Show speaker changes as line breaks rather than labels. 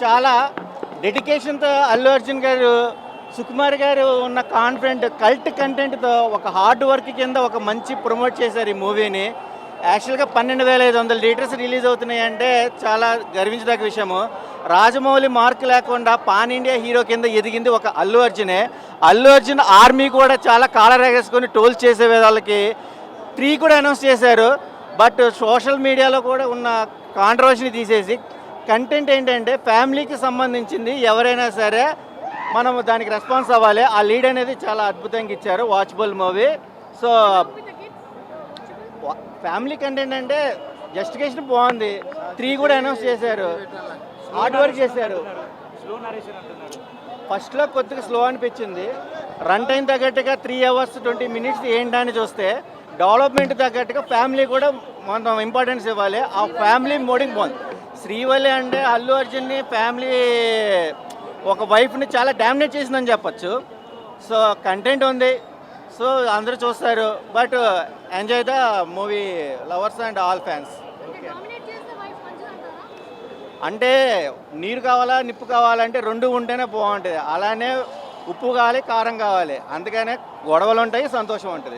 చాలా డెడికేషన్తో అల్లు అర్జున్ గారు, సుకుమార్ గారు ఉన్న కాన్ఫిడెంట్ కల్ట్ కంటెంట్తో ఒక హార్డ్ వర్క్ కింద ఒక మంచి ప్రమోట్ చేశారు ఈ మూవీని. యాక్చువల్గా 12,500 థియేటర్స్ రిలీజ్ అవుతున్నాయి అంటే చాలా గర్వించదగ్గ విషయము. రాజమౌళి మార్క్ లేకుండా పాన్ ఇండియా హీరో కింద ఎదిగింది ఒక అల్లు అర్జునే. అల్లు అర్జున్ ఆర్మీ కూడా చాలా కాలరేగేసుకొని టోల్ చేసే వాళ్ళకి 3 కూడా అనౌన్స్ చేశారు. బట్ సోషల్ మీడియాలో కూడా ఉన్న కాంట్రవర్సీని తీసేసి కంటెంట్ ఏంటంటే ఫ్యామిలీకి సంబంధించింది, ఎవరైనా సరే మనం దానికి రెస్పాన్స్ అవ్వాలి. ఆ లీడ్ అనేది చాలా అద్భుతంగా ఇచ్చారు. Watchable movie. So family content అంటే జస్టిఫికేషన్ బాగుంది. 3 కూడా అనౌన్స్ చేశారు. హార్డ్ వర్క్ చేశారు. ఫస్ట్లో కొద్దిగా స్లో అనిపించింది. రన్ టైం తగ్గట్టుగా 3 hours 20 minutes ఏంటని చూస్తే డెవలప్మెంట్ తగ్గట్టుగా ఫ్యామిలీ కూడా మనం ఇంపార్టెన్స్ ఇవ్వాలి. ఆ ఫ్యామిలీ మోడింగ్ బాగుంది. శ్రీవల్లి అంటే అల్లు అర్జున్ని ఫ్యామిలీ ఒక వైఫ్ని చాలా డామినేట్ చేసిందని చెప్పచ్చు. సో కంటెంట్ ఉంది. సో అందరూ చూస్తారు. But enjoy the movie lovers and all fans. అంటే నీరు కావాలా నిప్పు కావాలంటే 2 ఉంటేనే బాగుంటుంది. అలానే ఉప్పు కావాలి, కారం కావాలి. అందుకనే గొడవలు ఉంటాయి, సంతోషం ఉంటుంది.